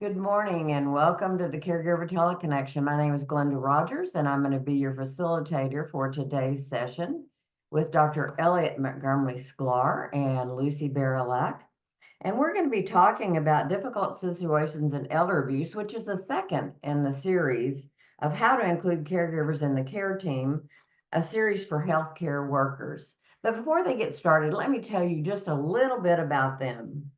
Good morning and welcome to the Caregiver Teleconnection. My name is Glenda Rogers and I'm going to be your facilitator for today's session with Dr. Elliot Montgomery Sklar and Lucy Barylak. And we're going to be talking about difficult situations in elder abuse, which is the second in the series of how to include caregivers in the care team, a series for healthcare workers. But before they get started, let me tell you just a little bit about them.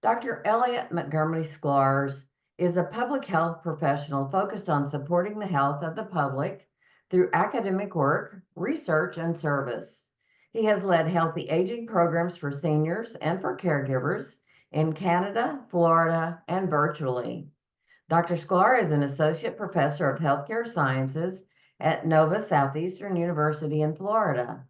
Dr. Elliot Montgomery Sklar is a public health professional focused on supporting the health of the public through academic work, research, and service. He has led healthy aging programs for seniors and for caregivers in Canada, Florida, and virtually. Dr. Sklar is an associate professor of healthcare sciences at Nova Southeastern University in Florida.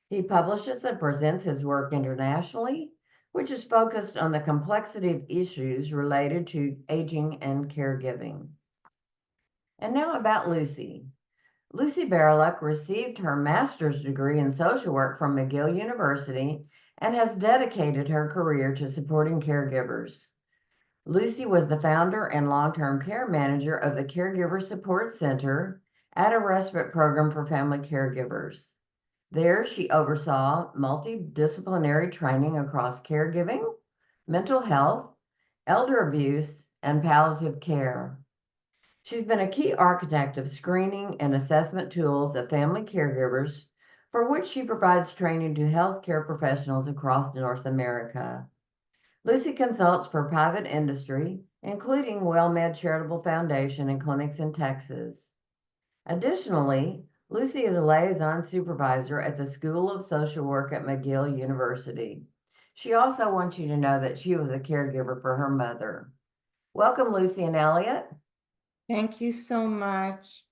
He publishes and presents his work internationally, which is focused on the complexity of issues related to aging and caregiving. And now about Lucy. Lucy Barylak received her master's degree in social work from McGill University and has dedicated her career to supporting caregivers. Lucy was the founder and long-term care manager of the Caregiver Support Center at a respite program for family caregivers. There, she oversaw multidisciplinary training across caregiving, mental health, elder abuse, and palliative care. She's been a key architect of screening and assessment tools of family caregivers, for which she provides training to healthcare professionals across North America. Lucy consults for private industry, including WellMed Charitable Foundation and clinics in Texas. Additionally, Lucy is a liaison supervisor at the School of Social Work at McGill University. She also wants you to know that she was a caregiver for her mother. Welcome, Lucy and Elliot. Thank you so much.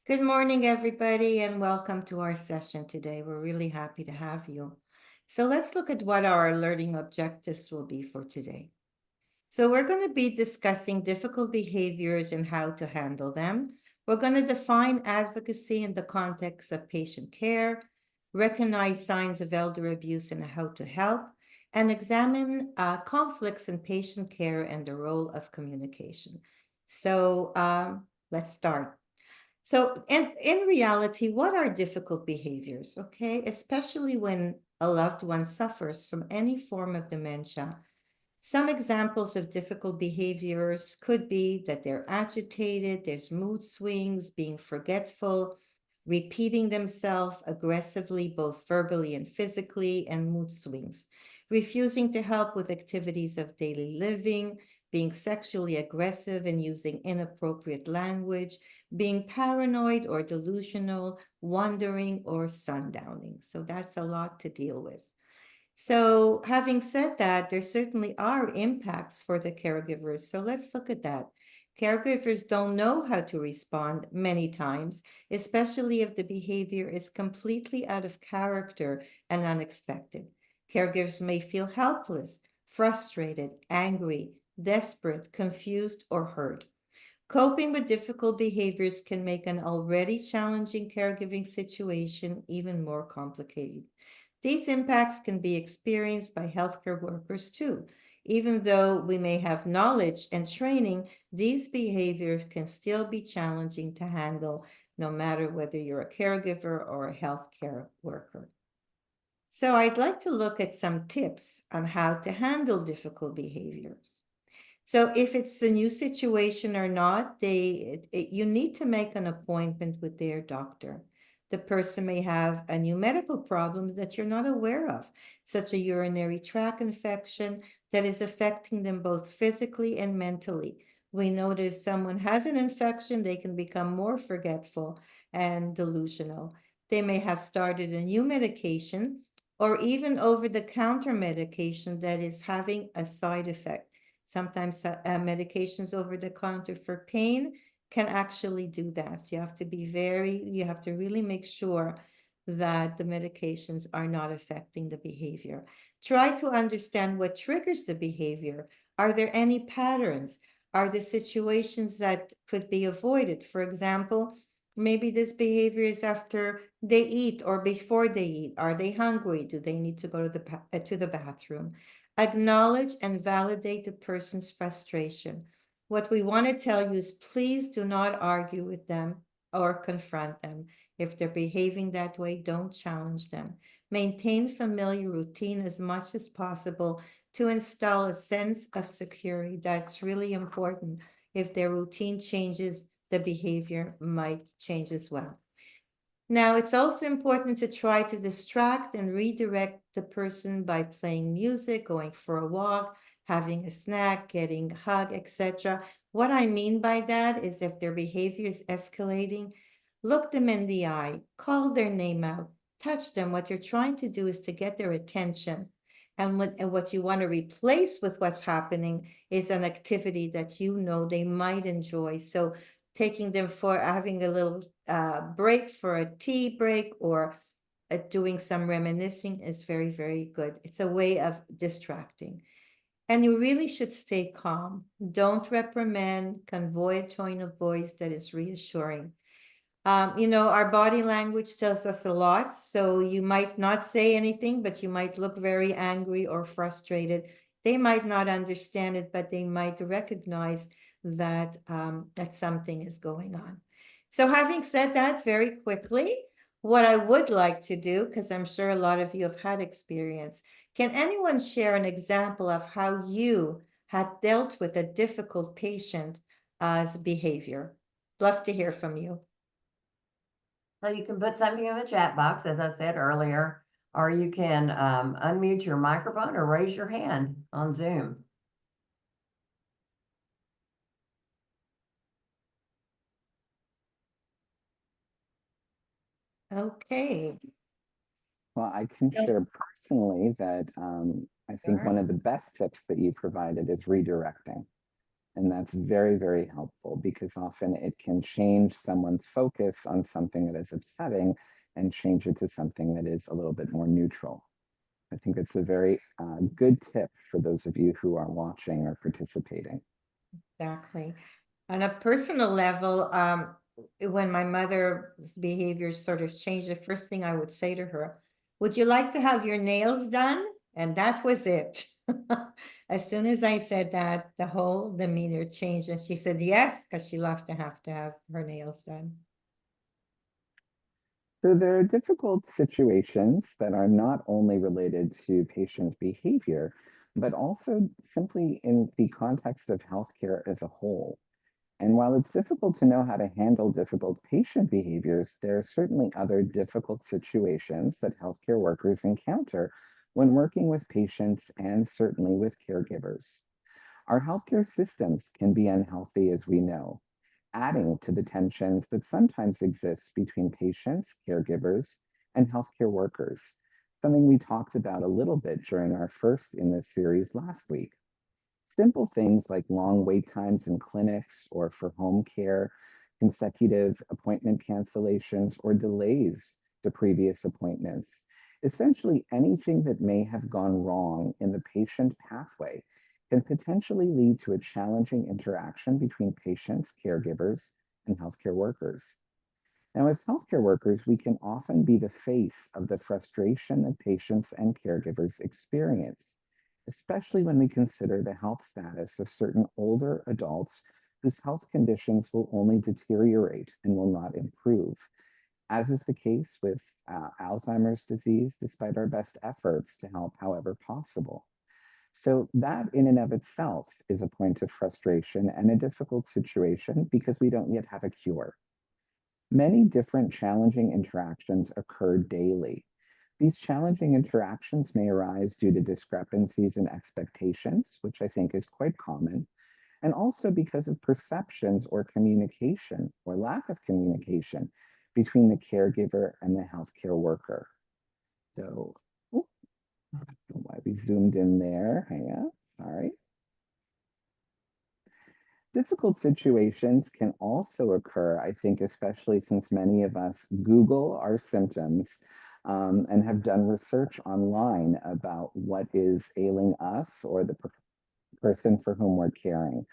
Good morning, everybody, and welcome to our session today. We're really happy to have you. So let's look at what our learning objectives will be for today. So we're going to be discussing difficult behaviors and how to handle them. We're going to define advocacy in the context of patient care, recognize signs of elder abuse and how to help, and examine conflicts in patient care and the role of communication. So let's start. So in reality, what are difficult behaviors, okay? Especially when a loved one suffers from any form of dementia. Some examples of difficult behaviors could be that they're agitated, there's mood swings, being forgetful, repeating themselves aggressively, both verbally and physically, and mood swings, refusing to help with activities of daily living, being sexually aggressive and using inappropriate language, being paranoid or delusional, wandering, or sundowning. So that's a lot to deal with. So, having said that, there certainly are impacts for the caregivers. So, let's look at that. Caregivers don't know how to respond many times, especially if the behavior is completely out of character and unexpected. Caregivers may feel helpless, frustrated, angry, desperate, confused, or hurt. Coping with difficult behaviors can make an already challenging caregiving situation even more complicated. These impacts can be experienced by healthcare workers too. Even though we may have knowledge and training, these behaviors can still be challenging to handle, no matter whether you're a caregiver or a healthcare worker. So, I'd like to look at some tips on how to handle difficult behaviors. So if it's a new situation or not, you need to make an appointment with their doctor. The person may have a new medical problem that you're not aware of, such a urinary tract infection that is affecting them both physically and mentally. We know that if someone has an infection, they can become more forgetful and delusional. They may have started a new medication or even over-the-counter medication that is having a side effect. Sometimes medications over the counter for pain can actually do that. So you have to really make sure that the medications are not affecting the behavior. Try to understand what triggers the behavior. Are there any patterns? Are there situations that could be avoided? For example, maybe this behavior is after they eat or before they eat. Are they hungry? Do they need to go to the bathroom? Acknowledge and validate the person's frustration. What we want to tell you is please do not argue with them or confront them. If they're behaving that way, don't challenge them. Maintain familiar routine as much as possible to install a sense of security. That's really important. If their routine changes, the behavior might change as well. Now, it's also important to try to distract and redirect the person by playing music, going for a walk, having a snack, getting a hug, etc. What I mean by that is if their behavior is escalating, look them in the eye, call their name out, touch them. What you're trying to do is to get their attention. And what you want to replace with what's happening is an activity that you know they might enjoy. So taking them for having a little break for a tea break or doing some reminiscing is very, very good. It's a way of distracting. And you really should stay calm. Don't reprimand, convey a tone of voice that is reassuring. Our body language tells us a lot. So you might not say anything, but you might look very angry or frustrated. They might not understand it, but they might recognize that something is going on. So having said that very quickly, what I would like to do, because I'm sure a lot of you have had experience, can anyone share an example of how you had dealt with a difficult patient's behavior? Love to hear from you. So you can put something in the chat box, as I said earlier, or you can unmute your microphone or raise your hand on Zoom. Okay. Well, I can So- share personally that I think Sure. one of the best tips that you provided is redirecting. And that's very, very helpful because often it can change someone's focus on something that is upsetting and change it to something that is a little bit more neutral. I think it's a very good tip for those of you who are watching or participating. Exactly. On a personal level, when my mother's behavior sort of changed, the first thing I would say to her, would you like to have your nails done? And that was it. As soon as I said that, the whole demeanor changed. And she said yes, because she loved to have her nails done. So there are difficult situations that are not only related to patient behavior, but also simply in the context of healthcare as a whole. And while it's difficult to know how to handle difficult patient behaviors, there are certainly other difficult situations that healthcare workers encounter when working with patients and certainly with caregivers. Our healthcare systems can be unhealthy, as we know, adding to the tensions that sometimes exist between patients, caregivers, and healthcare workers, something we talked about a little bit during our first in this series last week. Simple things like long wait times in clinics or for home care, consecutive appointment cancellations, or delays to previous appointments. Essentially, anything that may have gone wrong in the patient pathway can potentially lead to a challenging interaction between patients, caregivers, and healthcare workers. Now, as healthcare workers, we can often be the face of the frustration that patients and caregivers experience, especially when we consider the health status of certain older adults whose health conditions will only deteriorate and will not improve, as is the case with Alzheimer's disease, despite our best efforts to help however possible. So that in and of itself is a point of frustration and a difficult situation because we don't yet have a cure. Many different challenging interactions occur daily. These challenging interactions may arise due to discrepancies in expectations, which I think is quite common, and also because of perceptions or communication or lack of communication between the caregiver and the healthcare worker. So, I don't know why we zoomed in there. Hang on, sorry. Difficult situations can also occur, I think, especially since many of us Google our symptoms and have done research online about what is ailing us or the person for whom we're caring.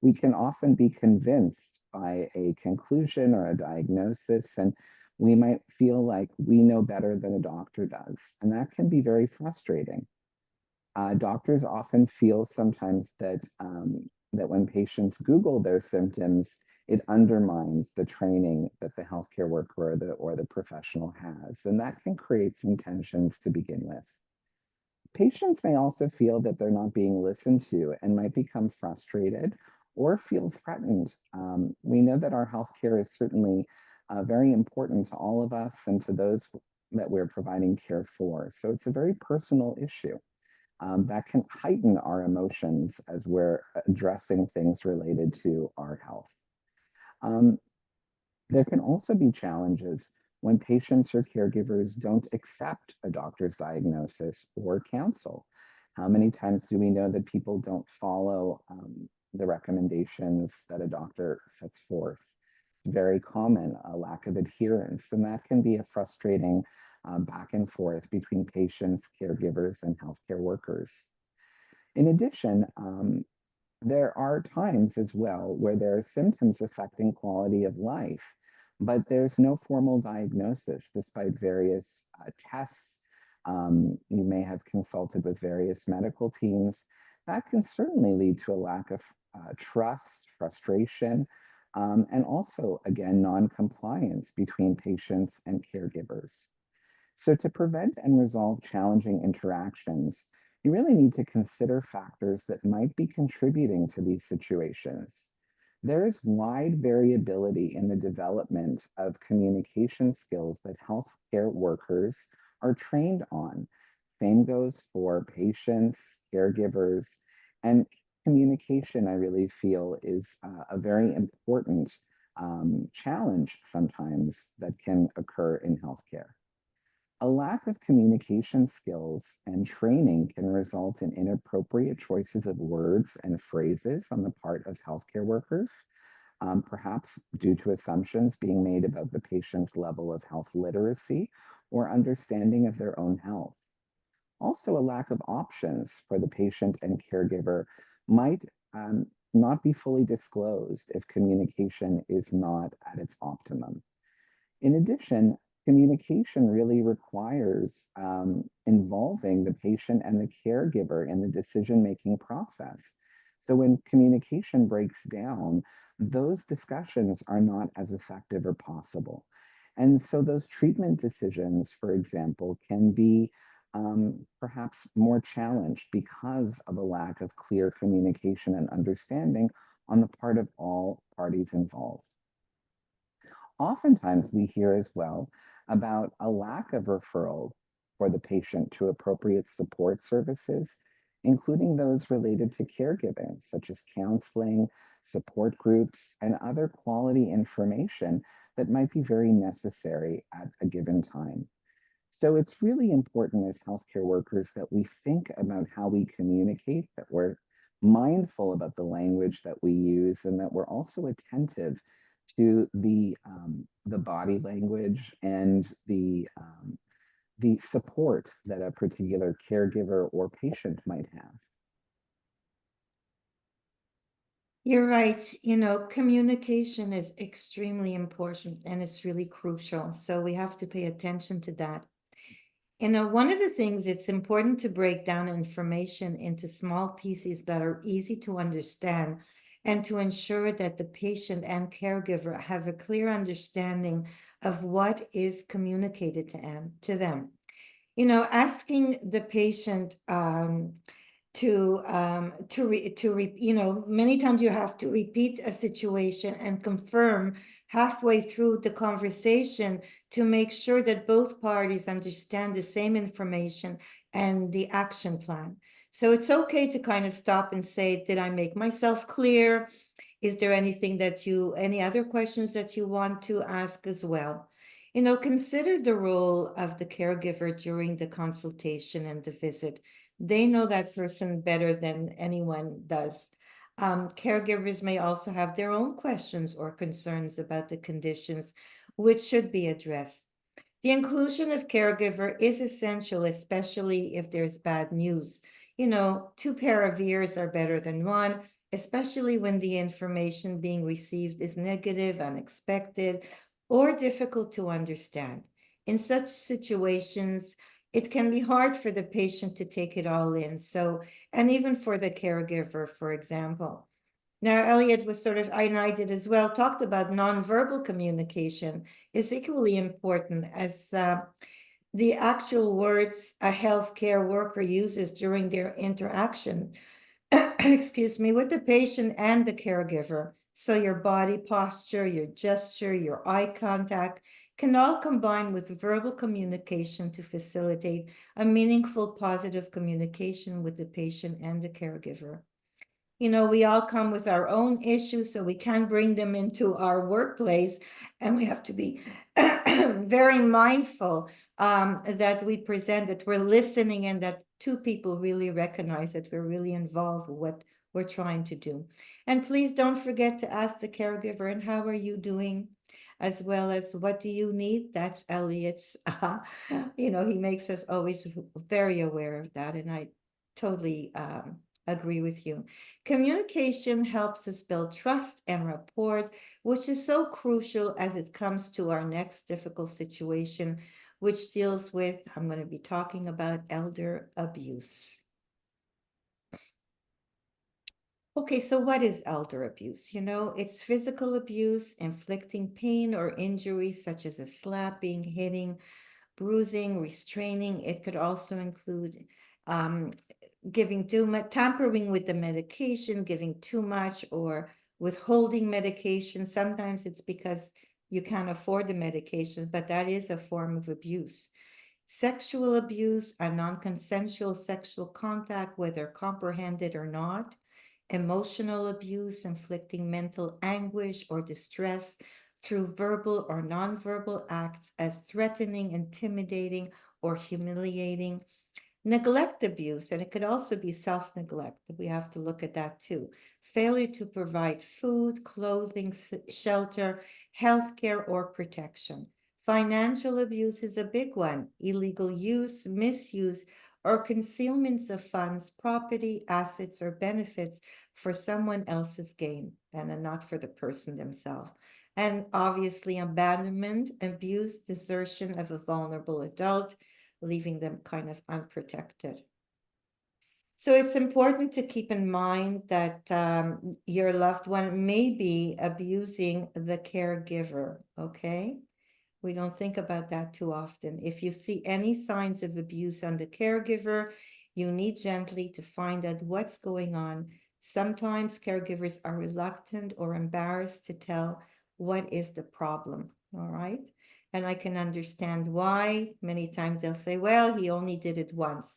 We can often be convinced by a conclusion or a diagnosis, and we might feel like we know better than a doctor does. And that can be very frustrating. Doctors often feel sometimes that that when patients Google their symptoms, it undermines the training that the healthcare worker or the professional has, and that can create some tensions to begin with. Patients may also feel that they're not being listened to and might become frustrated or feel threatened. We know that our healthcare is certainly very important to all of us and to those that we're providing care for. So it's a very personal issue that can heighten our emotions as we're addressing things related to our health. Um, there can also be challenges when patients or caregivers don't accept a doctor's diagnosis or counsel. How many times do we know that people don't follow the recommendations that a doctor sets forth? It's very common, a lack of adherence, and that can be a frustrating back and forth between patients, caregivers, and healthcare workers. In addition, there are times as well where there are symptoms affecting quality of life, but there's no formal diagnosis despite various tests. You may have consulted with various medical teams. That can certainly lead to a lack of trust, frustration, and also, again, non-compliance between patients and caregivers. So, to prevent and resolve challenging interactions, you really need to consider factors that might be contributing to these situations. There is wide variability in the development of communication skills that healthcare workers are trained on. Same goes for patients, caregivers, and communication, I really feel, is a very important challenge sometimes that can occur in healthcare. A lack of communication skills and training can result in inappropriate choices of words and phrases on the part of healthcare workers, perhaps due to assumptions being made about the patient's level of health literacy or understanding of their own health. Also, a lack of options for the patient and caregiver might not be fully disclosed if communication is not at its optimum. In addition, communication really requires involving the patient and the caregiver in the decision-making process. So when communication breaks down, those discussions are not as effective or possible. And so those treatment decisions, for example, can be perhaps more challenged because of a lack of clear communication and understanding on the part of all parties involved. Oftentimes, we hear as well about a lack of referral for the patient to appropriate support services, including those related to caregiving, such as counseling, support groups, and other quality information that might be very necessary at a given time. So it's really important as healthcare workers that we think about how we communicate, that we're mindful about the language that we use, and that we're also attentive to the body language and the support that a particular caregiver or patient might have. You're right. You know, communication is extremely important and it's really crucial. So we have to pay attention to that. You know, one of the things, it's important to break down information into small pieces that are easy to understand and to ensure that the patient and caregiver have a clear understanding of what is communicated to them. You know, asking the patient you know, many times you have to repeat a situation and confirm halfway through the conversation to make sure that both parties understand the same information and the action plan. So it's okay to kind of stop and say, did I make myself clear? Is there any other questions that you want to ask as well? You know, consider the role of the caregiver during the consultation and the visit. They know that person better than anyone does. Caregivers may also have their own questions or concerns about the conditions, which should be addressed. The inclusion of caregiver is essential, especially if there's bad news. You know, two pair of ears are better than one, especially when the information being received is negative, unexpected, or difficult to understand. In such situations, it can be hard for the patient to take it all in. So, and even for the caregiver, for example. Now, Elliot was sort of, and I did as well, talked about nonverbal communication is equally important as the actual words a healthcare worker uses during their interaction, excuse me, with the patient and the caregiver. So your body posture, your gesture, your eye contact can all combine with verbal communication to facilitate a meaningful, positive communication with the patient and the caregiver. You know, we all come with our own issues, so we can bring them into our workplace, and we have to be very mindful that we present that we're listening and that two people really recognize that we're really involved with what we're trying to do. And please don't forget to ask the caregiver, and how are you doing? As well as what do you need? That's Elliot's, you know, he makes us always very aware of that. And I totally agree with you. Communication helps us build trust and rapport, which is so crucial as it comes to our next difficult situation, which deals with, I'm going to be talking about elder abuse. Okay, so what is elder abuse? You know, it's physical abuse, inflicting pain or injury such as a slapping, hitting, bruising, restraining. It could also include giving too much, tampering with the medication, giving too much, or withholding medication. Sometimes it's because you can't afford the medication, but that is a form of abuse. Sexual abuse, a non-consensual sexual contact, whether comprehended or not. Emotional abuse, inflicting mental anguish or distress through verbal or nonverbal acts as threatening, intimidating, or humiliating. Neglect abuse, and it could also be self-neglect. We have to look at that too. Failure to provide food, clothing, shelter, healthcare, or protection. Financial abuse is a big one. Illegal use, misuse, or concealments of funds, property, assets, or benefits for someone else's gain and not for the person themselves. And obviously, abandonment, abuse, desertion of a vulnerable adult, leaving them kind of unprotected. So it's important to keep in mind that your loved one may be abusing the caregiver, okay? We don't think about that too often. If you see any signs of abuse on the caregiver, you need gently to find out what's going on. Sometimes caregivers are reluctant or embarrassed to tell what is the problem, all right? And I can understand why. Many times they'll say, well, he only did it once.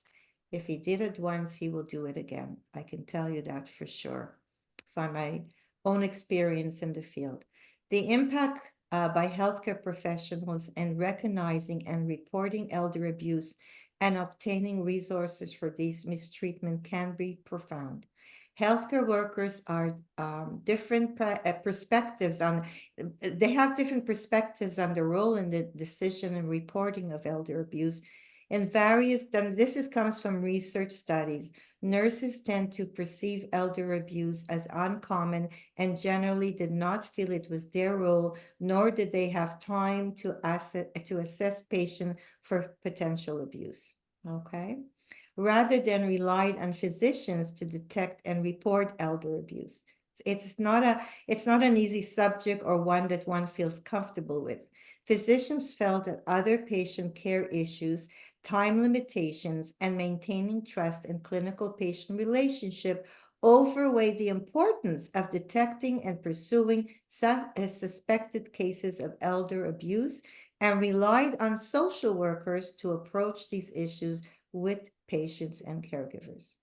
If he did it once, he will do it again. I can tell you that for sure from my own experience in the field. The impact by healthcare professionals in recognizing and reporting elder abuse and obtaining resources for these mistreatment can be profound. Healthcare workers are different perspectives on, they have different perspectives on the role in the decision and reporting of elder abuse. In various, comes from research studies. Nurses tend to perceive elder abuse as uncommon and generally did not feel it was their role, nor did they have time to assess patient for potential abuse, okay? Rather than relied on physicians to detect and report elder abuse. It's not an easy subject or one that one feels comfortable with. Physicians felt that other patient care issues, time limitations, and maintaining trust in clinical patient relationship outweigh the importance of detecting and pursuing suspected cases of elder abuse and relied on social workers to approach these issues with patients and caregivers.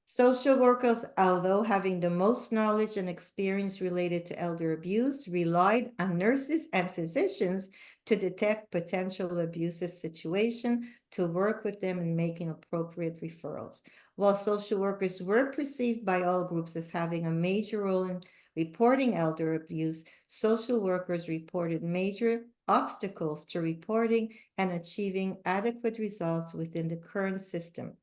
Social workers, although having the most knowledge and experience related to elder abuse, relied on nurses and physicians to detect potential abusive situation, to work with them in making appropriate referrals. While social workers were perceived by all groups as having a major role in reporting elder abuse, social workers reported major obstacles to reporting and achieving adequate results within the current system.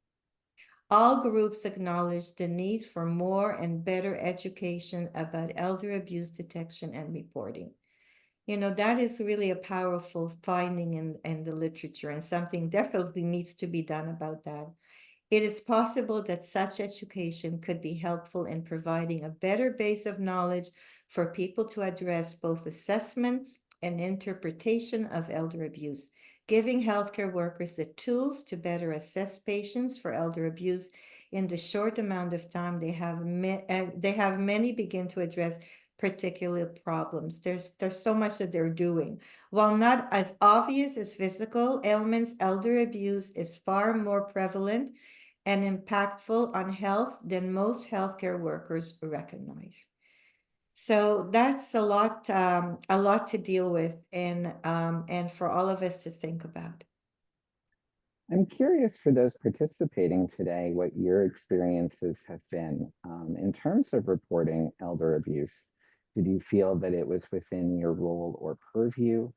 All groups acknowledge the need for more and better education about elder abuse detection and reporting. You know, that is really a powerful finding in the literature, and something definitely needs to be done about that. It is possible that such education could be helpful in providing a better base of knowledge for people to address both assessment and interpretation of elder abuse, giving healthcare workers the tools to better assess patients for elder abuse in the short amount of time they have many begin to address particular problems. There's so much that they're doing. While not as obvious as physical ailments, elder abuse is far more prevalent and impactful on health than most healthcare workers recognize. So that's a lot to deal with, and for all of us to think about. I'm curious for those participating today, what your experiences have been in terms of reporting elder abuse. Did you feel that it was within your role or purview?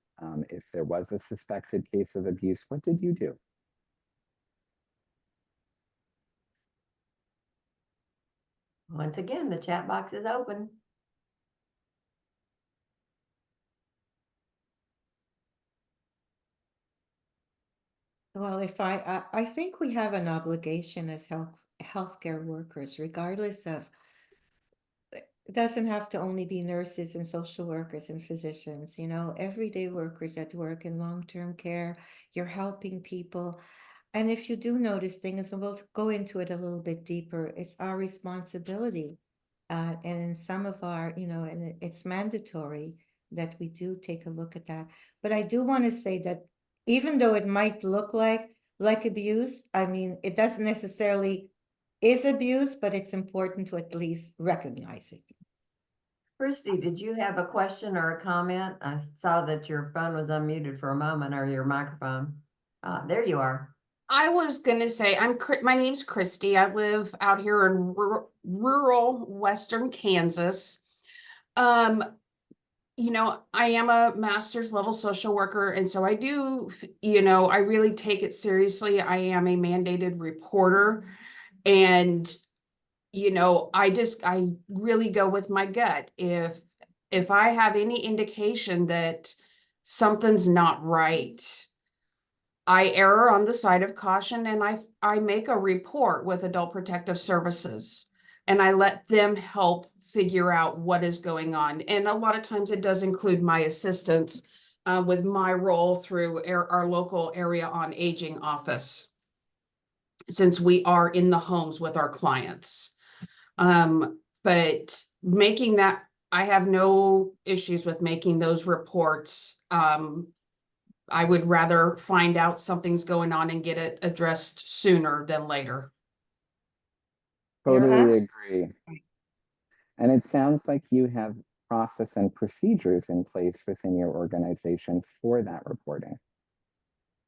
If there was a suspected case of abuse, what did you do? Once again, the chat box is open. Well, if I think we have an obligation as healthcare workers, regardless of, it doesn't have to only be nurses and social workers and physicians, everyday workers at work in long-term care, you're helping people. And if you do notice things, and we'll go into it a little bit deeper, it's our responsibility. And in some of our, and it's mandatory that we do take a look at that. But I do want to say that even though it might look like abuse, I mean, it doesn't necessarily is abuse, but it's important to at least recognize it. Christy, did you have a question or a comment? I saw that your phone was unmuted for a moment, or your microphone. There you are. I was gonna say, my name's Christy. I live out here in rural Western Kansas. I am a master's level social worker, and so I do, I really take it seriously. I am a mandated reporter, and I really go with my gut. If I have any indication that something's not right, I err on the side of caution, and I make a report with Adult Protective Services, and I let them help figure out what is going on. And a lot of times it does include my assistance with my role through our local area on aging office, since we are in the homes with our clients. But making that, I have no issues with making those reports. I would rather find out something's going on and get it addressed sooner than later. Totally agree. And it sounds like you have process and procedures in place within your organization for that reporting.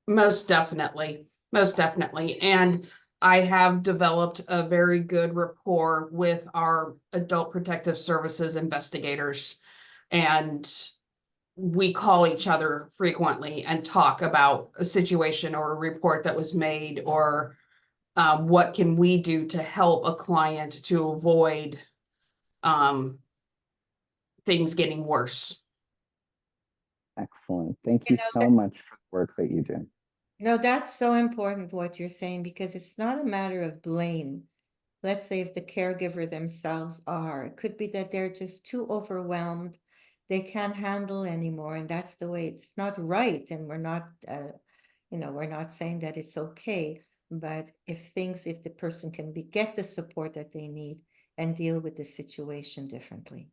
Most definitely. Most definitely. And I have developed a very good rapport with our Adult Protective Services investigators, and we call each other frequently and talk about a situation or a report that was made, or what can we do to help a client to avoid things getting worse. Excellent. Thank you so much for the work that you do. No, that's so important what you're saying, because it's not a matter of blame. Let's say if the caregiver themselves are, it could be that they're just too overwhelmed. They can't handle anymore. And that's the way, it's not right. And we're not, we're not saying that it's okay, but if the person can get the support that they need and deal with the situation differently.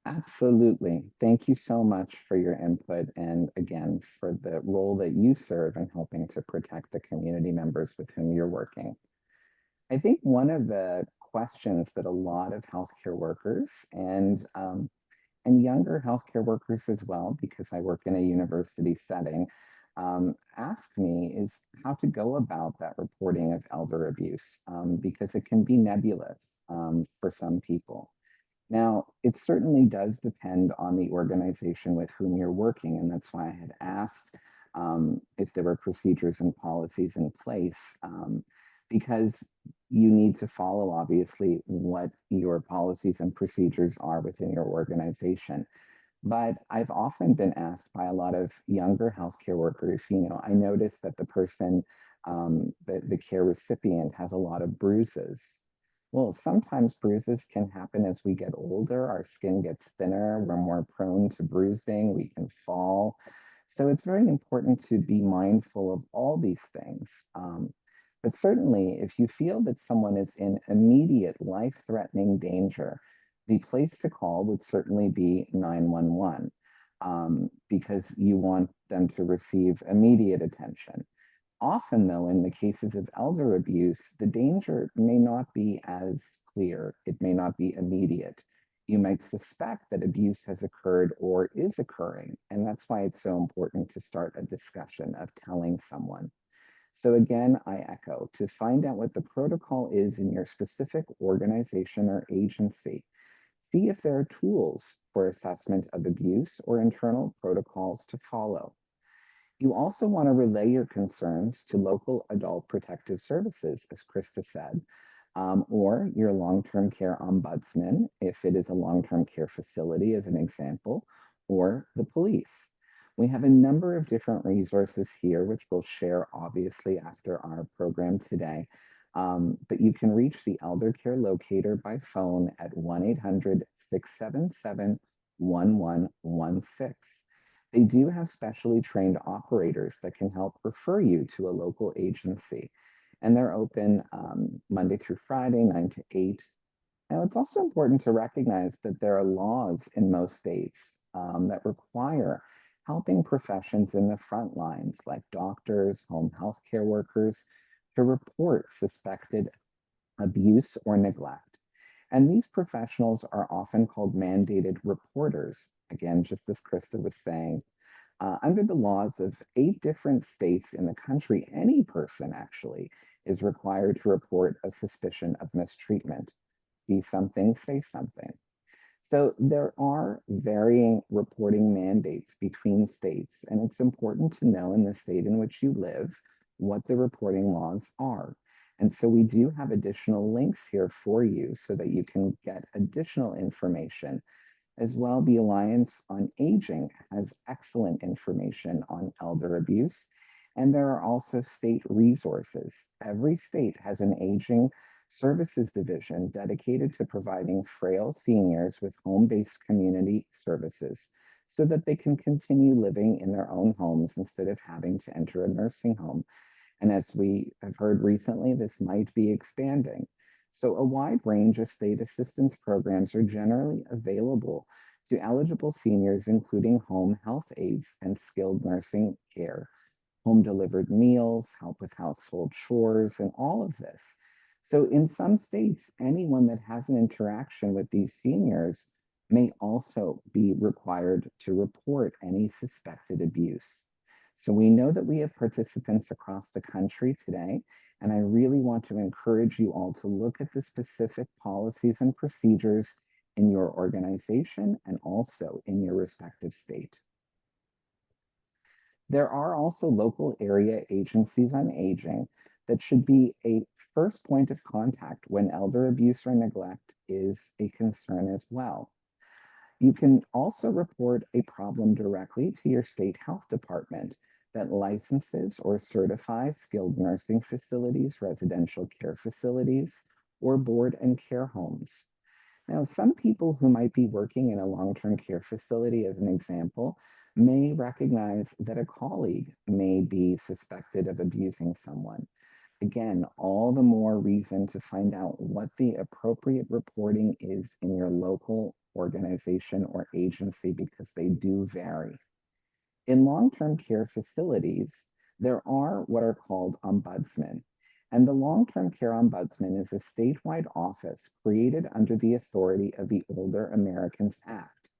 Absolutely. Thank you so much for your input, and again, for the role that you serve in helping to protect the community members with whom you're working. I think one of the questions that a lot of healthcare workers and younger healthcare workers as well, because I work in a university setting, ask me is how to go about that reporting of elder abuse, because it can be nebulous for some people. Now, it certainly does depend on the organization with whom you're working, and that's why I had asked if there were procedures and policies in place, because you need to follow, obviously, what your policies and procedures are within your organization. But I've often been asked by a lot of younger healthcare workers, I noticed that the person, the care recipient has a lot of bruises. Well, sometimes bruises can happen as we get older. Our skin gets thinner. We're more prone to bruising. We can fall. So it's very important to be mindful of all these things. But certainly, if you feel that someone is in immediate life-threatening danger, the place to call would certainly be 911, because you want them to receive immediate attention. Often, though, in the cases of elder abuse, the danger may not be as clear. It may not be immediate. You might suspect that abuse has occurred or is occurring, and that's why it's so important to start a discussion of telling someone. So again, I echo, to find out what the protocol is in your specific organization or agency. See if there are tools for assessment of abuse or internal protocols to follow. You also want to relay your concerns to local adult protective services, as Krista said, or your long-term care ombudsman, if it is a long-term care facility, as an example, or the police. We have a number of different resources here, which we'll share obviously after our program today. But you can reach the Elder Care Locator by phone at 1-800-677-1116. They do have specially trained operators that can help refer you to a local agency. And they're open Monday through Friday, 9 to 8. Now, it's also important to recognize that there are laws in most states that require helping professions in the front lines, like doctors, home health care workers, to report suspected abuse or neglect. And these professionals are often called mandated reporters. Again, just as Krista was saying, under the laws of 8 different states in the country, any person actually is required to report a suspicion of mistreatment. See something, say something. So there are varying reporting mandates between states, and it's important to know in the state in which you live what the reporting laws are. And so we do have additional links here for you so that you can get additional information. As well, the Alliance on Aging has excellent information on elder abuse, and there are also state resources. Every state has an aging services division dedicated to providing frail seniors with home-based community services so that they can continue living in their own homes instead of having to enter a nursing home. And as we have heard recently, this might be expanding. So a wide range of state assistance programs are generally available to eligible seniors, including home health aides and skilled nursing care, home delivered meals, help with household chores, and all of this. So in some states, anyone that has an interaction with these seniors may also be required to report any suspected abuse. So we know that we have participants across the country today, and I really want to encourage you all to look at the specific policies and procedures in your organization and also in your respective state. There are also local area agencies on aging that should be a first point of contact when elder abuse or neglect is a concern as well. You can also report a problem directly to your state health department that licenses or certifies skilled nursing facilities, residential care facilities, or board and care homes. Now, some people who might be working in a long-term care facility, as an example, may recognize that a colleague may be suspected of abusing someone. Again, all the more reason to find out what the appropriate reporting is in your local organization or agency, because they do vary. In long-term care facilities, there are what are called ombudsmen. And the Long-Term Care Ombudsman is a statewide office created under the authority of the Older Americans Act.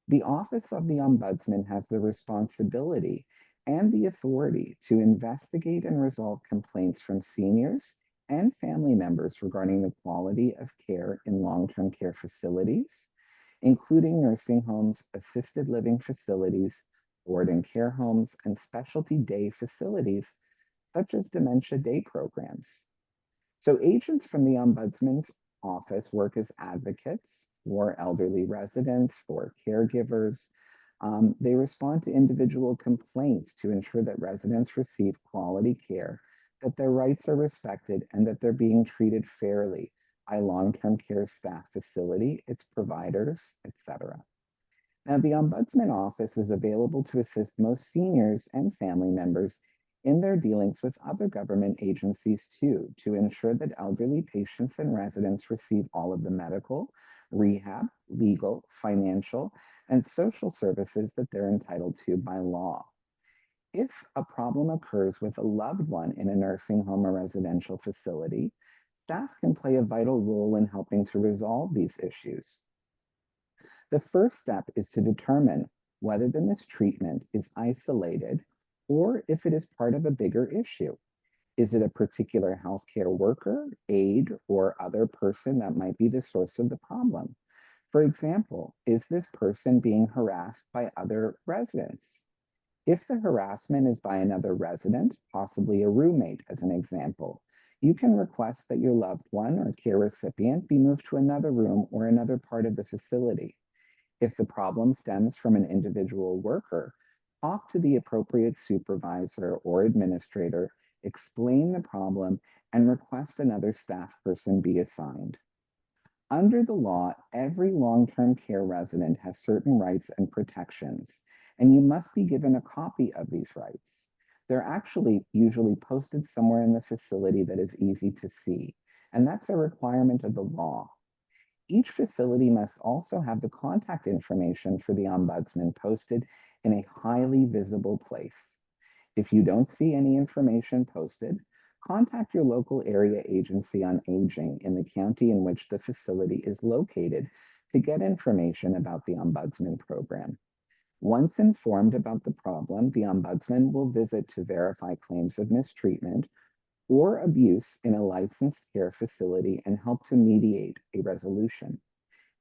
The Office of the Ombudsman has the responsibility and the authority to investigate and resolve complaints from seniors and family members regarding the quality of care in long-term care facilities, including nursing homes, assisted living facilities, board and care homes, and specialty day facilities, such as dementia day programs. So agents from the Ombudsman's office work as advocates for elderly residents, for caregivers, They respond to individual complaints to ensure that residents receive quality care, that their rights are respected, and that they're being treated fairly by long-term care staff facility, its providers, etc. Now, the Ombudsman Office is available to assist most seniors and family members in their dealings with other government agencies too, to ensure that elderly patients and residents receive all of the medical, rehab, legal, financial, and social services that they're entitled to by law. If a problem occurs with a loved one in a nursing home or residential facility, staff can play a vital role in helping to resolve these issues. The first step is to determine whether the mistreatment is isolated or if it is part of a bigger issue. Is it a particular healthcare worker, aide, or other person that might be the source of the problem? For example, is this person being harassed by other residents? If the harassment is by another resident, possibly a roommate as an example, you can request that your loved one or care recipient be moved to another room or another part of the facility. If the problem stems from an individual worker, talk to the appropriate supervisor or administrator, explain the problem, and request another staff person be assigned. Under the law, every long-term care resident has certain rights and protections, and you must be given a copy of these rights. They're actually usually posted somewhere in the facility that is easy to see, and that's a requirement of the law. Each facility must also have the contact information for the ombudsman posted in a highly visible place. If you don't see any information posted, contact your local area agency on aging in the county in which the facility is located to get information about the ombudsman program. Once informed about the problem, the ombudsman will visit to verify claims of mistreatment or abuse in a licensed care facility and help to mediate a resolution.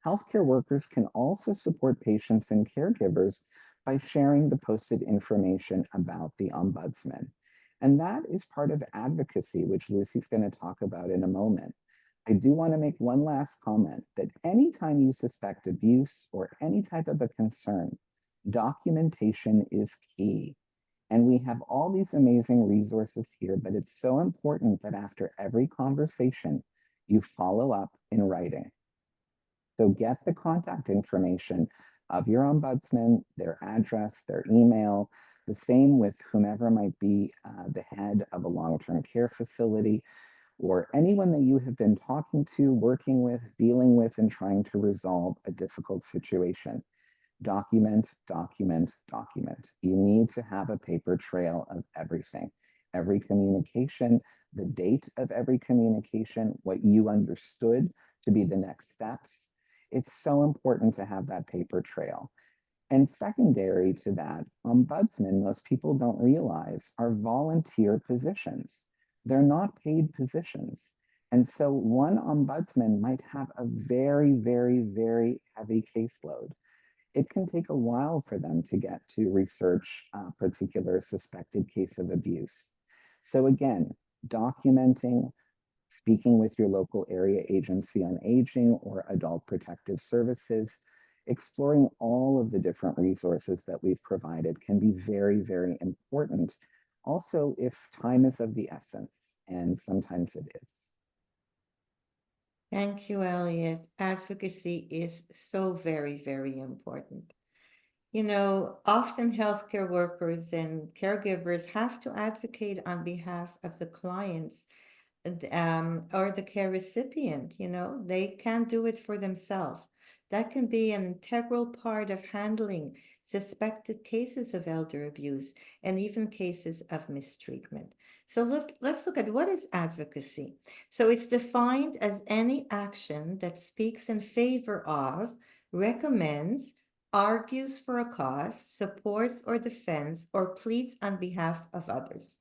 Healthcare workers can also support patients and caregivers by sharing the posted information about the ombudsman. And that is part of advocacy, which Lucy's going to talk about in a moment. I do want to make one last comment that anytime you suspect abuse or any type of a concern, documentation is key. And we have all these amazing resources here, but it's so important that after every conversation, you follow up in writing. So get the contact information of your ombudsman, their address, their email, the same with whomever might be the head of a long-term care facility, or anyone that you have been talking to, working with, dealing with, and trying to resolve a difficult situation. Document, document, document. You need to have a paper trail of everything, every communication, the date of every communication, what you understood to be the next steps. It's so important to have that paper trail. And secondary to that, ombudsmen, most people don't realize, are volunteer positions. They're not paid positions. And so one ombudsman might have a very, very, very heavy caseload. It can take a while for them to get to research a particular suspected case of abuse. So again, documenting, speaking with your local area agency on aging or adult protective services, exploring all of the different resources that we've provided can be very, very important. Also, if time is of the essence, and sometimes it is. Thank you, Elliot. Advocacy is so very, very important. You know, often healthcare workers and caregivers have to advocate on behalf of the clients or the care recipient, you know, they can't do it for themselves. That can be an integral part of handling suspected cases of elder abuse and even cases of mistreatment. So let's look at what is advocacy. So it's defined as any action that speaks in favor of, recommends, argues for a cause, supports or defends, or pleads on behalf of others.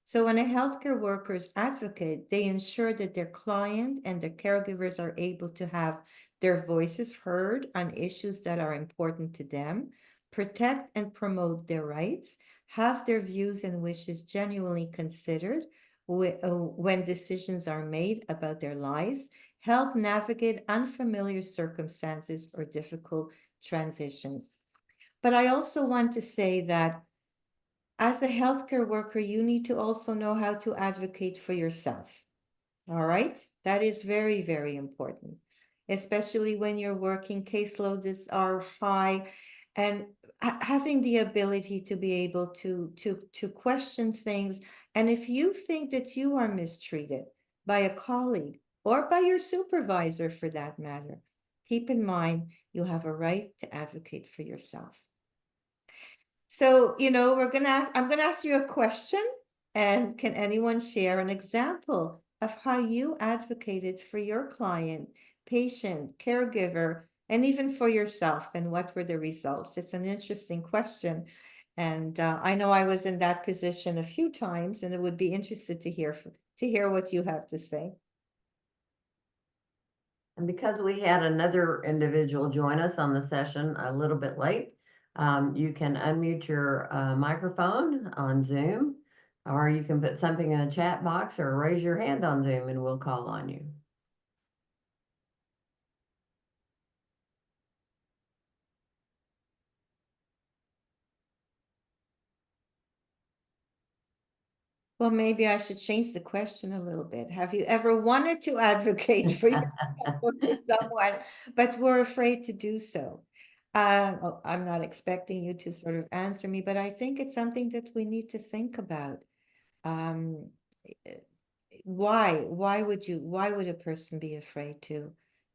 So when a healthcare workers advocate, they ensure that their client and their caregivers are able to have their voices heard on issues that are important to them, protect and promote their rights, have their views and wishes genuinely considered when decisions are made about their lives, help navigate unfamiliar circumstances or difficult transitions. But I also want to say that as a healthcare worker, you need to also know how to advocate for yourself. All right? That is very, very important, especially when you're working, caseloads are high, and having the ability to be able to question things. And if you think that you are mistreated by a colleague or by your supervisor for that matter, keep in mind you have a right to advocate for yourself. So, I'm gonna ask you a question, and can anyone share an example of how you advocated for your client, patient, caregiver, and even for yourself, and what were the results? It's an interesting question. And I know I was in that position a few times, and it would be interested to hear what you have to say. And because we had another individual join us on the session a little bit late, you can unmute your microphone on Zoom, or you can put something in the chat box or raise your hand on Zoom and we'll call on you. Well, maybe I should change the question a little bit. Have you ever wanted to advocate for yourself or for someone, but were afraid to do so? I'm not expecting you to sort of answer me, but I think it's something that we need to think about. Um, why would a person be afraid to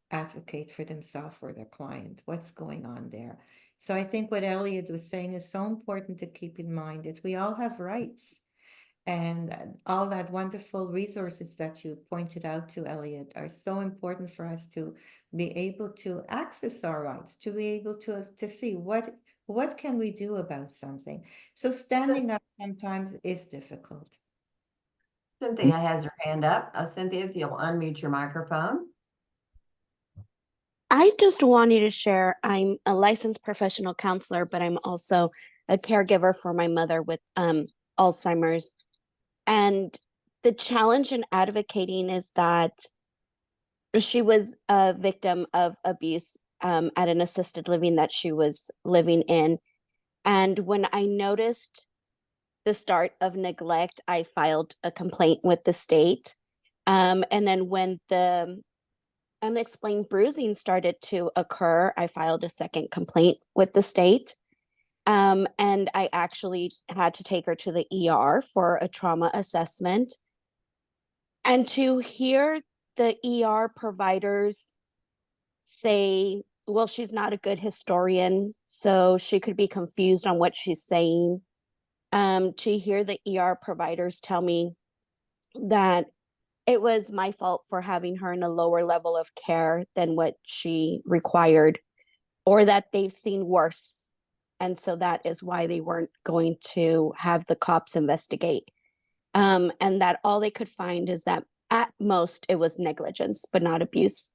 advocate for themselves or their client? What's going on there? So I think what Elliot was saying is so important to keep in mind, that we all have rights. And all that wonderful resources that you pointed out to, Elliot, are so important for us to be able to access our rights, to be able to see what can we do about something. So standing up sometimes is difficult. Cynthia has her hand up. Cynthia, if you'll unmute your microphone. I just wanted to share, I'm a licensed professional counselor, but I'm also a caregiver for my mother with Alzheimer's. And the challenge in advocating is that she was a victim of abuse at an assisted living that she was living in. And when I noticed the start of neglect, I filed a complaint with the state. And then when the unexplained bruising started to occur, I filed a second complaint with the state. And I actually had to take her to the ER for a trauma assessment. And to hear the ER providers say, well, she's not a good historian, so she could be confused on what she's saying. To hear the ER providers tell me that it was my fault for having her in a lower level of care than what she required, or that they've seen worse. And so that is why they weren't going to have the cops investigate. And that all they could find is that at most it was negligence, but not abuse.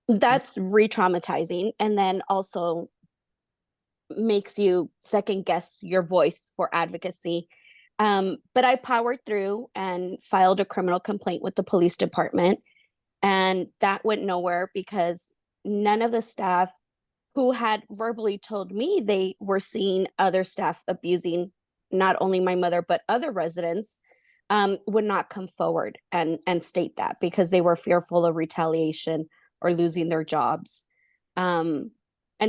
That's re-traumatizing, and then also makes you second guess your voice for advocacy. But I powered through and filed a criminal complaint with the police department, and that went nowhere because none of the staff who had verbally told me they were seeing other staff abusing not only my mother but other residents would not come forward and state that, because they were fearful of retaliation or losing their jobs. And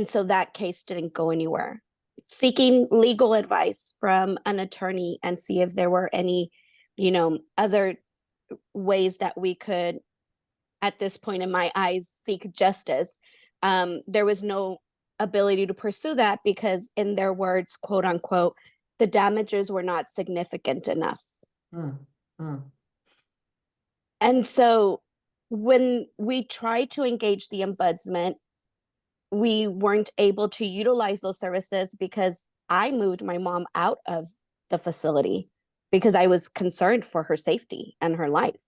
so that case didn't go anywhere. Seeking legal advice from an attorney and see if there were any, other ways that we could, at this point in my eyes, seek justice. There was no ability to pursue that because, in their words, quote unquote, the damages were not significant enough. And so when we tried to engage the ombudsman, we weren't able to utilize those services because I moved my mom out of the facility because I was concerned for her safety and her life.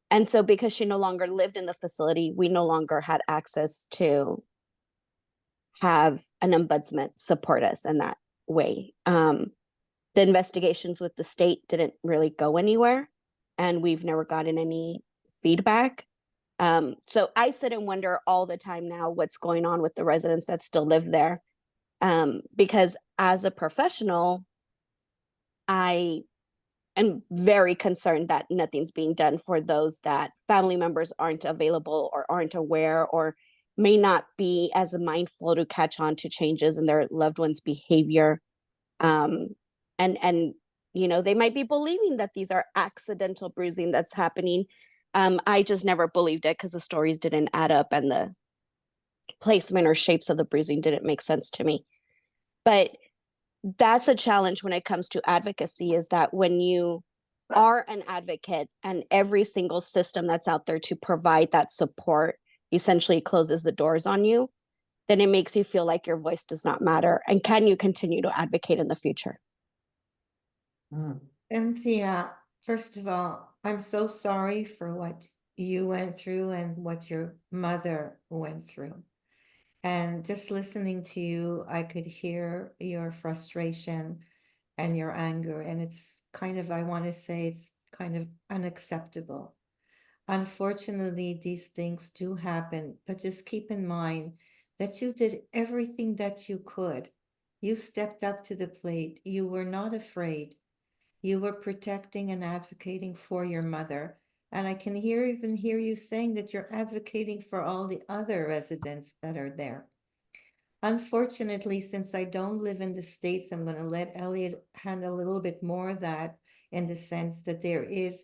And so because she no longer lived in the facility, we no longer had access to have an ombudsman support us in that way. The investigations with the state didn't really go anywhere, and we've never gotten any feedback. So I sit and wonder all the time now what's going on with the residents that still live there. Because as a professional, I am very concerned that nothing's being done for those that family members aren't available or aren't aware or may not be as mindful to catch on to changes in their loved one's behavior. Um, and you know, they might be believing that these are accidental bruising that's happening. I just never believed it because the stories didn't add up and the placement or shapes of the bruising didn't make sense to me. But that's a challenge when it comes to advocacy, is that when you are an advocate and every single system that's out there to provide that support essentially closes the doors on you, then it makes you feel like your voice does not matter. And can you continue to advocate in the future? Cynthia, first of all, I'm so sorry for what you went through and what your mother went through. And just listening to you, I could hear your frustration and your anger. And it's kind of, I want to say, it's kind of unacceptable. Unfortunately, these things do happen, but just keep in mind that you did everything that you could. You stepped up to the plate. You were not afraid. You were protecting and advocating for your mother. And I can even hear you saying that you're advocating for all the other residents that are there. Unfortunately, since I don't live in the States, I'm going to let Elliot handle a little bit more of that, in the sense that there is,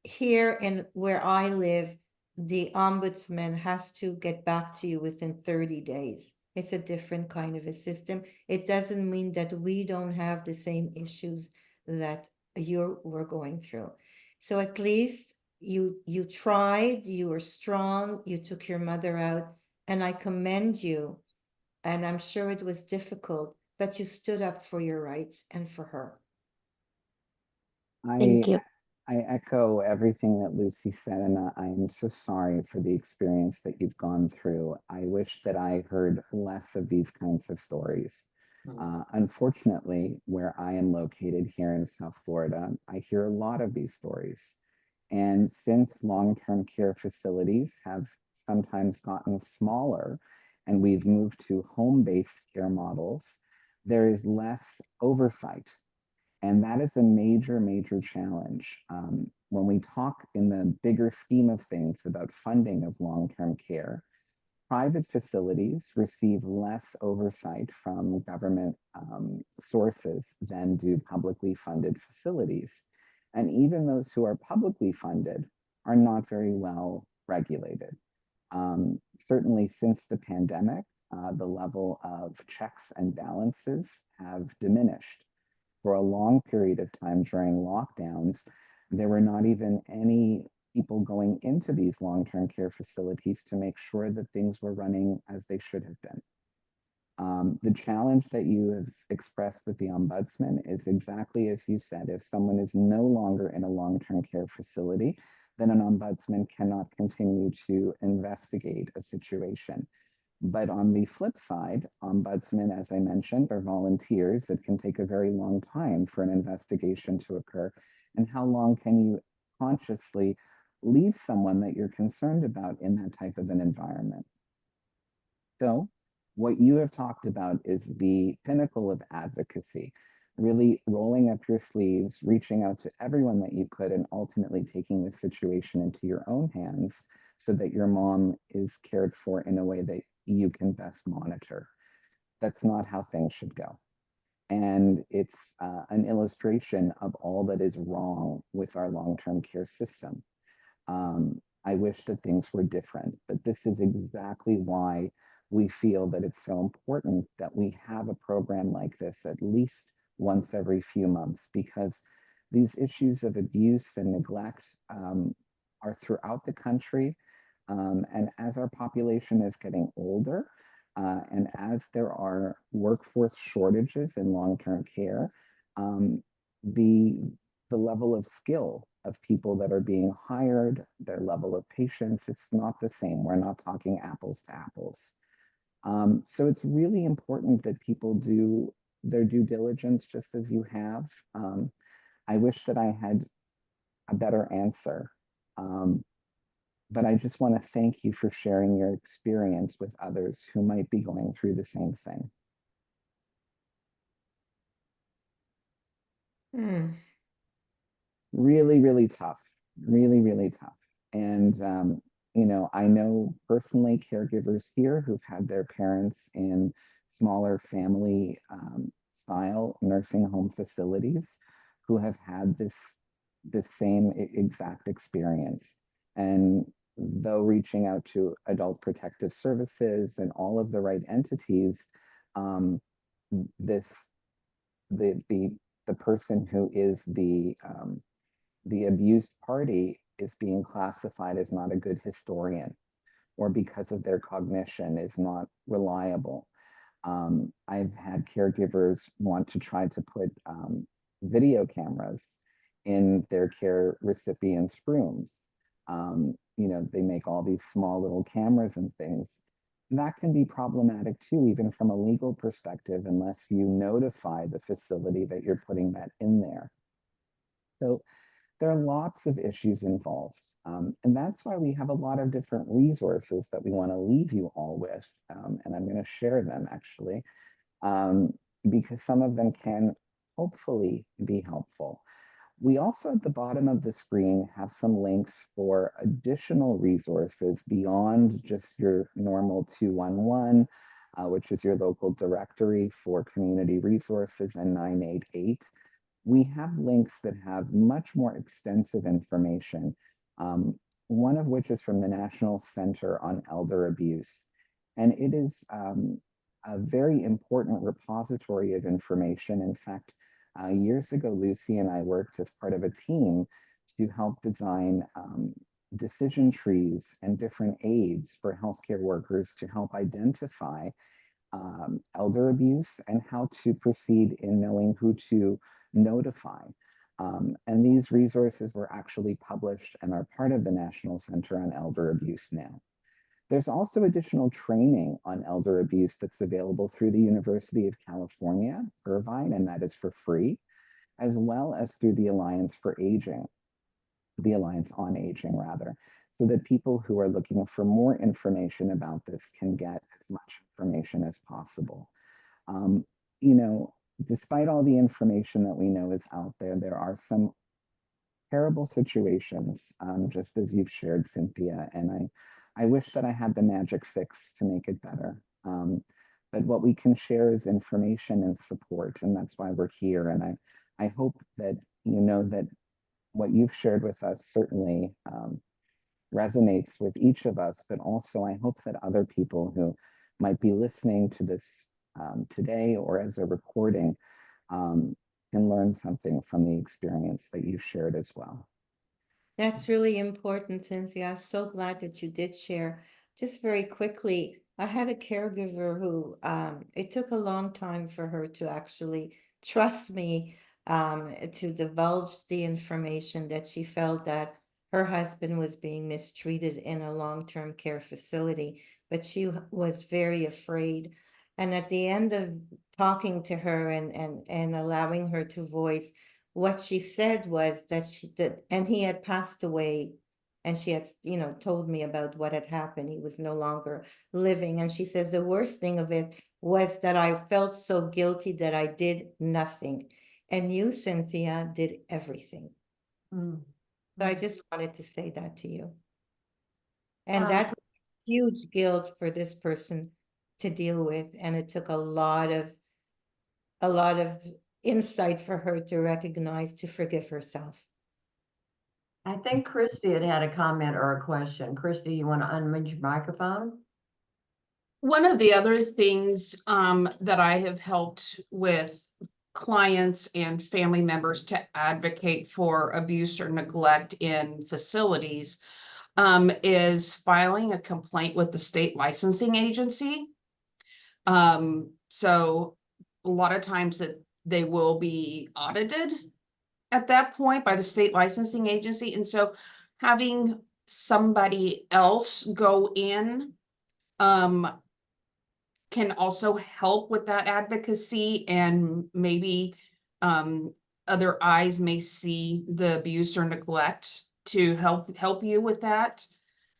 here in where I live, the ombudsman has to get back to you within 30 days. It's a different kind of a system. It doesn't mean that we don't have the same issues that you were going through. So at least you tried, you were strong, you took your mother out, and I commend you. And I'm sure it was difficult, but you stood up for your rights and for her. Thank you. I echo everything that Lucy said, and I am so sorry for the experience that you've gone through. I wish that I heard less of these kinds of stories. Unfortunately, where I am located here in South Florida, I hear a lot of these stories. And since long-term care facilities have sometimes gotten smaller and we've moved to home-based care models, there is less oversight. And that is a major, major challenge. When we talk in the bigger scheme of things about funding of long-term care, private facilities receive less oversight from government sources than do publicly funded facilities. And even those who are publicly funded are not very well regulated. Certainly since the pandemic, the level of checks and balances have diminished. For a long period of time during lockdowns, there were not even any people going into these long-term care facilities to make sure that things were running as they should have been. The challenge that you have expressed with the ombudsman is exactly as you said. If someone is no longer in a long-term care facility, then an ombudsman cannot continue to investigate a situation. But on the flip side, ombudsmen, as I mentioned, are volunteers. It can take a very long time for an investigation to occur. And how long can you consciously leave someone that you're concerned about in that type of an environment? So what you have talked about is the pinnacle of advocacy, really rolling up your sleeves, reaching out to everyone that you could, and ultimately taking the situation into your own hands so that your mom is cared for in a way that you can best monitor. That's not how things should go. And it's an illustration of all that is wrong with our long-term care system. I wish that things were different, but this is exactly why we feel that it's so important that we have a program like this at least once every few months, because these issues of abuse and neglect are throughout the country. And as our population is getting older, and as there are workforce shortages in long-term care, the level of skill of people that are being hired, their level of patience, it's not the same. We're not talking apples to apples. So it's really important that people do their due diligence just as you have. I wish that I had a better answer. but I just want to thank you for sharing your experience with others who might be going through the same thing. Really, really tough, really tough. And, I know personally caregivers here who've had their parents in smaller family style nursing home facilities who have had this same exact experience. And though reaching out to adult protective services and all of the right entities, um, this the person who is the abused party is being classified as not a good historian, or because of their cognition is not reliable. I've had caregivers want to try to put video cameras in their care recipients' rooms. They make all these small little cameras and things. That can be problematic too, even from a legal perspective, unless you notify the facility that you're putting that in there. So there are lots of issues involved. And that's why we have a lot of different resources that we want to leave you all with. And I'm going to share them actually, because some of them can hopefully be helpful. We also at the bottom of the screen have some links for additional resources beyond just your normal 211, which is your local directory for community resources, and 988. We have links that have much more extensive information, one of which is from the National Center on Elder Abuse. And it is a very important repository of information. In fact, years ago, Lucy and I worked as part of a team to help design decision trees and different aids for healthcare workers to help identify elder abuse and how to proceed in knowing who to notify. And these resources were actually published and are part of the National Center on Elder Abuse now. There's also additional training on elder abuse that's available through the University of California, Irvine, and that is for free, as well as through the Alliance for Aging, the Alliance on Aging rather, so that people who are looking for more information about this can get as much information as possible. Despite all the information that we know is out there, there are some terrible situations, just as you've shared, Cynthia, and I wish that I had the magic fix to make it better. But what we can share is information and support, and that's why we're here. And I hope that you know that what you've shared with us certainly resonates with each of us, but also I hope that other people who might be listening to this today or as a recording can learn something from the experience that you shared as well. That's really important, Cynthia. I'm so glad that you did share. Just very quickly, I had a caregiver who it took a long time for her to actually trust me to divulge the information that she felt that her husband was being mistreated in a long-term care facility, but she was very afraid. And at the end of talking to her and allowing her to voice, what she said was that and he had passed away, and she had told me about what had happened. He was no longer living, and she says the worst thing of it was that I felt so guilty that I did nothing, and you, Cynthia, did everything. So I just wanted to say that to you. And that was huge guilt for this person to deal with, and it took a lot of insight for her to recognize, to forgive herself. I think Christy had a comment or a question. Christy, you want to unmute your microphone? One of the other things that I have helped with clients and family members to advocate for abuse or neglect in facilities is filing a complaint with the state licensing agency. So a lot of times that they will be audited at that point by the state licensing agency. And so having somebody else go in can also help with that advocacy, and maybe other eyes may see the abuse or neglect to help you with that.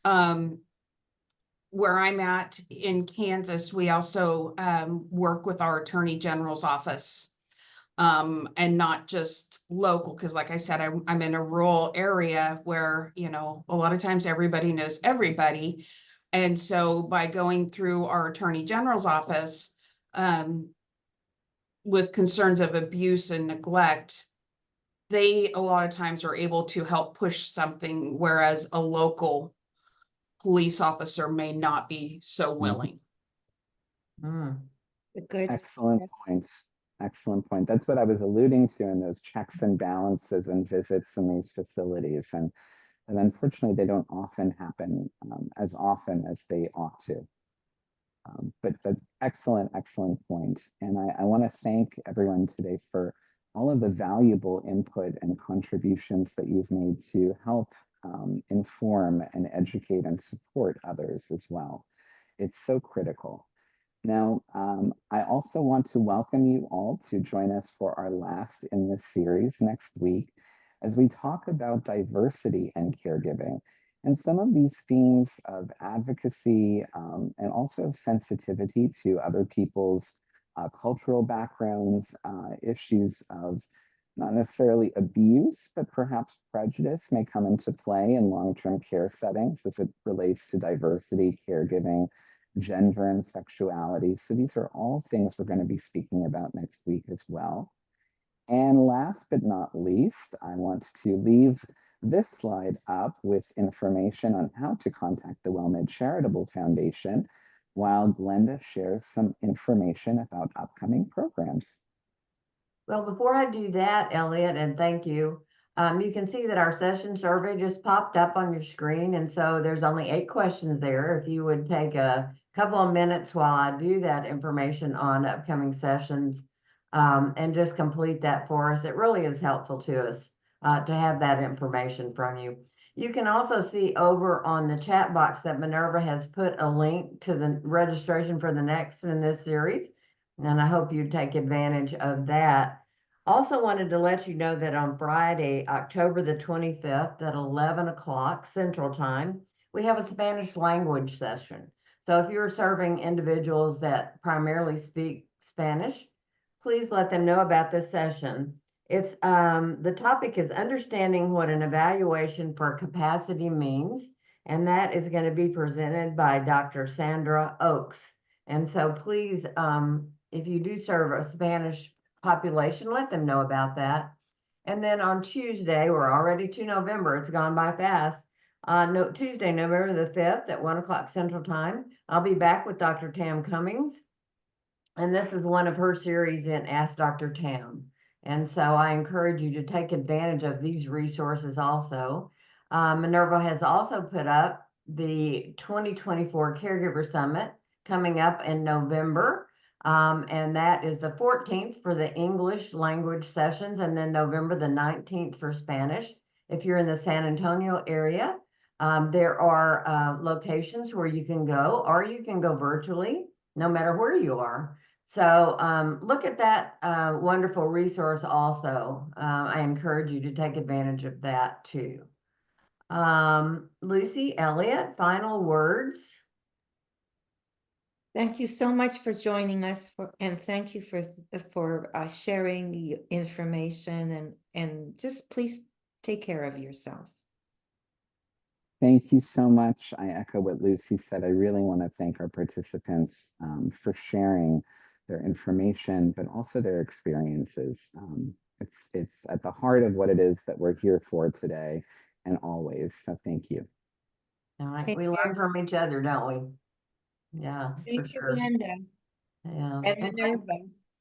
Where I'm at in Kansas, we also work with our Attorney General's office. And not just local, because like I said, I'm in a rural area where, you know, a lot of times everybody knows everybody. And so by going through our Attorney General's office, with concerns of abuse and neglect, they a lot of times are able to help push something, whereas a local police officer may not be so willing. Mm. A good Excellent point. Excellent point. That's what I was alluding to in those checks and balances and visits in these facilities. And unfortunately, they don't often happen as often as they ought to. But excellent, excellent point. And I want to thank everyone today for all of the valuable input and contributions that you've made to help inform and educate and support others as well. It's so critical. Now, I also want to welcome you all to join us for our last in this series next week as we talk about diversity and caregiving and some of these themes of advocacy and also sensitivity to other people's cultural backgrounds, issues of not necessarily abuse, but perhaps prejudice may come into play in long-term care settings as it relates to diversity, caregiving, gender, and sexuality. So these are all things we're going to be speaking about next week as well. And last but not least, I want to leave this slide up with information on how to contact the WellMed Charitable Foundation while Glenda shares some information about upcoming programs. Well, before I do that, Elliot, and thank you, you can see that our session survey just popped up on your screen. And so there's only 8 questions there. If you would take a couple of minutes while I do that information on upcoming sessions and just complete that for us, it really is helpful to us to have that information from you. You can also see over on the chat box that Minerva has put a link to the registration for the next in this series. And I hope you take advantage of that. Also wanted to let you know that on Friday, October the 25th at 11 o'clock Central Time, we have a Spanish language session. So if you're serving individuals that primarily speak Spanish, please let them know about this session. It's the topic is understanding what an evaluation for capacity means, and that is going to be presented by Dr. Sandra Oakes. And so please, if you do serve a Spanish population, let them know about that. And then on Tuesday, we're already to November, it's gone by fast. Tuesday, November the 5th at 1 o'clock Central Time, I'll be back with Dr. Tam Cummings. And this is one of her series in Ask Dr. Tam. And so I encourage you to take advantage of these resources also. Minerva has also put up the 2024 Caregiver Summit coming up in November. And that is the 14th for the English language sessions, and then November the 19th for Spanish. If you're in the San Antonio area, there are locations where you can go, or you can go virtually, no matter where you are. So look at that wonderful resource also. I encourage you to take advantage of that too. Lucy, Elliot, final words. Thank you so much for joining us and thank you for sharing the information and just please take care of yourselves. Thank you so much. I echo what Lucy said. I really want to thank our participants for sharing their information, but also their experiences. It's at the heart of what it is that we're here for today and always. So thank you. All right, Take we care. learn from each other, don't we? Yeah, Thank for you, sure. Glenda. Yeah. And Minerva.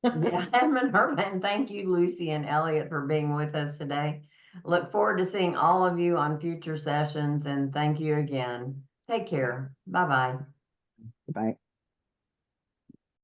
Yeah, and Minerva, and thank you, Lucy and Elliot, for being with us today. Look forward to seeing all of you on future sessions, and thank you again. Take care. Bye-bye. Goodbye.